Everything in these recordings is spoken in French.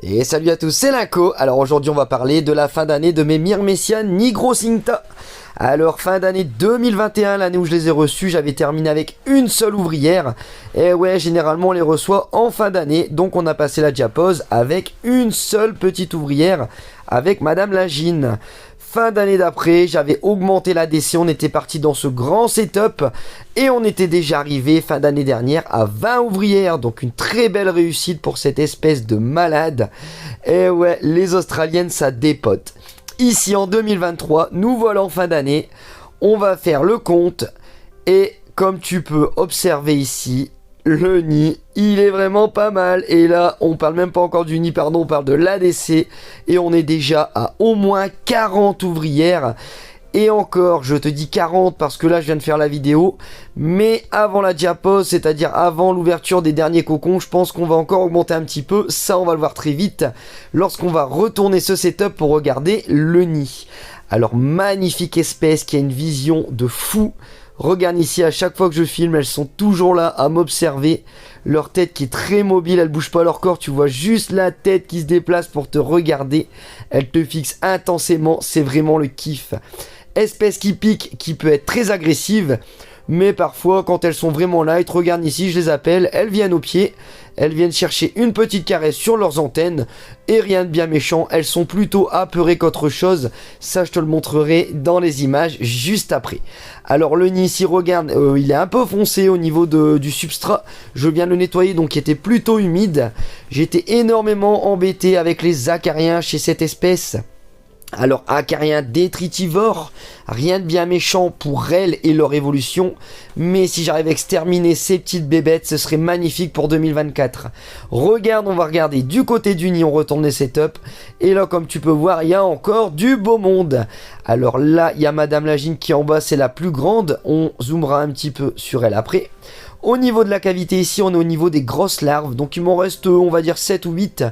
Et salut à tous, c'est Linko. Alors aujourd'hui on va parler de la fin d'année de mes Myrmecian Nigrosinta. Alors fin d'année 2021, l'année où je les ai reçus, j'avais terminé avec une seule ouvrière. Et ouais, généralement on les reçoit en fin d'année, donc on a passé la diapose avec une seule petite ouvrière, avec Madame Lagine. Fin d'année d'après, j'avais augmenté la DC, on était parti dans ce grand setup et on était déjà arrivé fin d'année dernière à 20 ouvrières, donc une très belle réussite pour cette espèce de malade. Et ouais, les Australiennes ça dépote. Ici en 2023, nous voilà en fin d'année, on va faire le compte et comme tu peux observer ici, le nid, il est vraiment pas mal. Et là, on parle même pas encore du nid, pardon, on parle de l'ADC. Et on est déjà à au moins 40 ouvrières. Et encore, je te dis 40 parce que là, je viens de faire la vidéo. Mais avant la diapose, c'est-à-dire avant l'ouverture des derniers cocons, je pense qu'on va encore augmenter un petit peu. Ça, on va le voir très vite lorsqu'on va retourner ce setup pour regarder le nid. Alors, magnifique espèce qui a une vision de fou. Regarde ici, à chaque fois que je filme, elles sont toujours là à m'observer. Leur tête qui est très mobile, elles bougent pas leur corps. Tu vois juste la tête qui se déplace pour te regarder. Elles te fixent intensément, c'est vraiment le kiff. Espèce qui pique, qui peut être très agressive. Mais parfois, quand elles sont vraiment light, regarde ici, je les appelle, elles viennent au pied. Elles viennent chercher une petite caresse sur leurs antennes. Et rien de bien méchant, elles sont plutôt apeurées qu'autre chose. Ça, je te le montrerai dans les images juste après. Alors le nid ici, regarde, il est un peu foncé au niveau du substrat. Je viens de le nettoyer, donc il était plutôt humide. J'étais énormément embêté avec les acariens chez cette espèce. Alors acariens détritivores, rien de bien méchant pour elles et leur évolution, mais si j'arrive à exterminer ces petites bébêtes, ce serait magnifique pour 2024. Regarde, on va regarder du côté du nid, on retourne les setups, et là comme tu peux voir, il y a encore du beau monde. Alors là, il y a Madame Lagine qui est en bas, c'est la plus grande, on zoomera un petit peu sur elle après. Au niveau de la cavité ici, on est au niveau des grosses larves, donc il m'en reste on va dire 7 ou 8.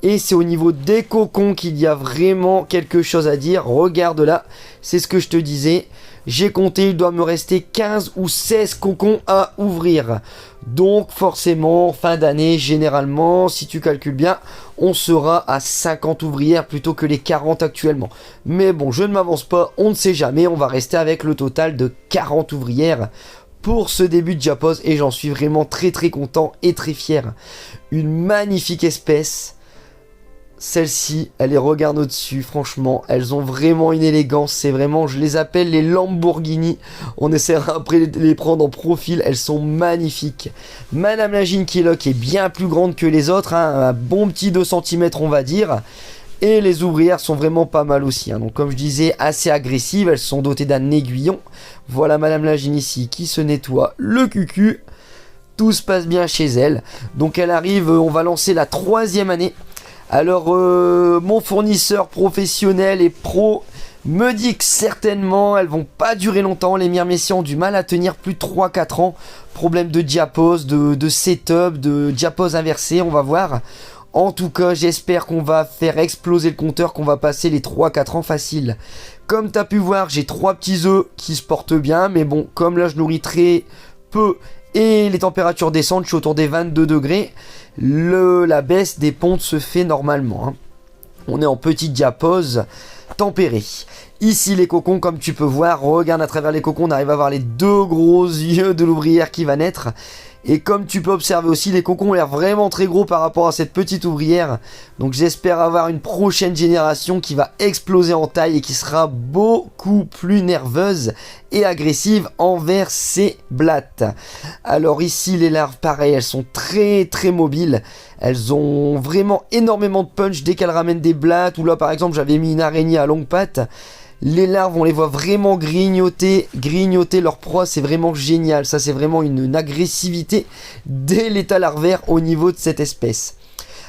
Et c'est au niveau des cocons qu'il y a vraiment quelque chose à dire. Regarde là, c'est ce que je te disais. J'ai compté, il doit me rester 15 ou 16 cocons à ouvrir. Donc forcément, fin d'année, généralement, si tu calcules bien, on sera à 50 ouvrières plutôt que les 40 actuellement. Mais bon, je ne m'avance pas, on ne sait jamais. On va rester avec le total de 40 ouvrières pour ce début de diapose. Et j'en suis vraiment très content et très fier. Une magnifique espèce. Celle-ci, elle les regarde au-dessus, franchement, elles ont vraiment une élégance, c'est vraiment, je les appelle les Lamborghini, on essaiera après de les prendre en profil, elles sont magnifiques. Madame Lagine qui est là, qui est bien plus grande que les autres, hein, un bon petit 2 cm on va dire, et les ouvrières sont vraiment pas mal aussi, hein. Donc comme je disais, assez agressives, elles sont dotées d'un aiguillon. Voilà Madame Lagine ici qui se nettoie le cucu, tout se passe bien chez elle, donc elle arrive, on va lancer la 3e année. Alors mon fournisseur professionnel et pro me dit que certainement elles vont pas durer longtemps. Les Myrmecian ont du mal à tenir plus de 3-4 ans. Problème de diapose, de setup, de diapose inversée, on va voir. En tout cas, j'espère qu'on va faire exploser le compteur, qu'on va passer les 3-4 ans facile. Comme tu as pu voir, j'ai 3 petits œufs qui se portent bien. Mais bon, comme là je nourris très peu et les températures descendent, je suis autour des 22 degrés. La baisse des pontes se fait normalement, hein. On est en petite diapose tempérée. Ici les cocons, comme tu peux voir, regarde à travers les cocons, on arrive à voir les 2 gros yeux de l'ouvrière qui va naître. Et comme tu peux observer aussi, les cocons ont l'air vraiment très gros par rapport à cette petite ouvrière. Donc j'espère avoir une prochaine génération qui va exploser en taille et qui sera beaucoup plus nerveuse et agressive envers ses blattes. Alors ici les larves, pareil, elles sont très mobiles. Elles ont vraiment énormément de punch dès qu'elles ramènent des blattes. Ou là par exemple j'avais mis une araignée à longue patte. Les larves, on les voit vraiment grignoter leur proie, c'est vraiment génial. Ça, c'est vraiment une agressivité dès l'état larvaire au niveau de cette espèce.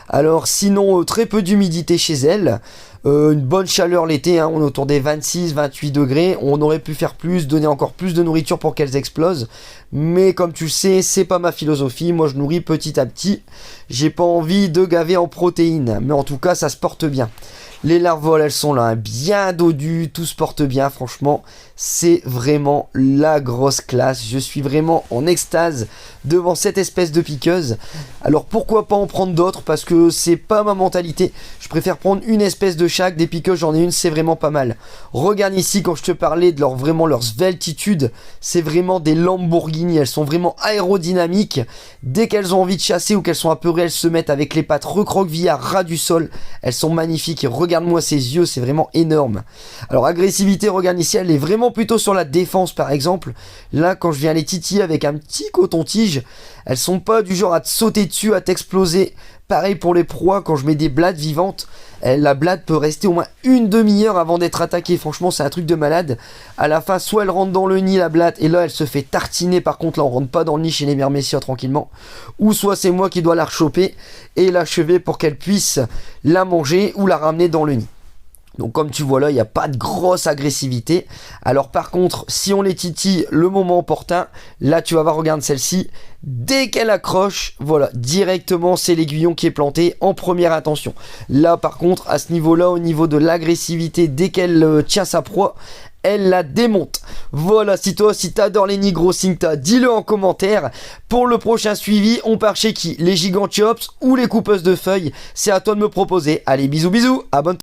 Alors, sinon, très peu d'humidité chez elle. Une bonne chaleur l'été, hein, on est autour des 26-28 degrés. On aurait pu faire plus, donner encore plus de nourriture pour qu'elles explosent. Mais comme tu le sais, c'est pas ma philosophie. Moi, je nourris petit à petit. J'ai pas envie de gaver en protéines. Mais en tout cas, ça se porte bien. Les larves, elles sont là, hein, bien dodues, tout se porte bien, franchement, c'est vraiment la grosse classe. Je suis vraiment en extase devant cette espèce de piqueuse. Alors pourquoi pas en prendre d'autres, parce que c'est pas ma mentalité. Je préfère prendre une espèce de chaque. Des piqueuses, j'en ai une, c'est vraiment pas mal. Regarde ici, quand je te parlais de leur sveltitude, c'est vraiment des Lamborghini. Elles sont vraiment aérodynamiques. Dès qu'elles ont envie de chasser ou qu'elles sont apeurées, elles se mettent avec les pattes recroquevillées à ras du sol. Elles sont magnifiques. Et regarde-moi ces yeux, c'est vraiment énorme. Alors agressivité, regarde ici, elle est vraiment plutôt sur la défense par exemple. Là, quand je viens les titiller avec un petit coton-tige, elles sont pas du genre à te sauter dessus, à t'exploser. Pareil pour les proies, quand je mets des blattes vivantes, la blatte peut rester au moins une demi-heure avant d'être attaquée. Franchement, c'est un truc de malade. À la fin, soit elle rentre dans le nid, la blatte, et là, elle se fait tartiner. Par contre, là, on rentre pas dans le nid chez les myrmécias tranquillement. Ou soit c'est moi qui dois la rechoper et l'achever pour qu'elle puisse la manger ou la ramener dans le nid. Donc comme tu vois là, il n'y a pas de grosse agressivité. Alors par contre, si on les titille le moment opportun, là tu vas voir, regarde celle-ci, dès qu'elle accroche, voilà, directement c'est l'aiguillon qui est planté en première intention. Là par contre, à ce niveau-là, au niveau de l'agressivité, dès qu'elle tient sa proie, elle la démonte. Voilà, si toi aussi t'adores les Nigrosincta, dis-le en commentaire. Pour le prochain suivi, on part chez qui? Les Gigantiops ou les coupeuses de feuilles? C'est à toi de me proposer. Allez, bisous bisous, abonne-toi.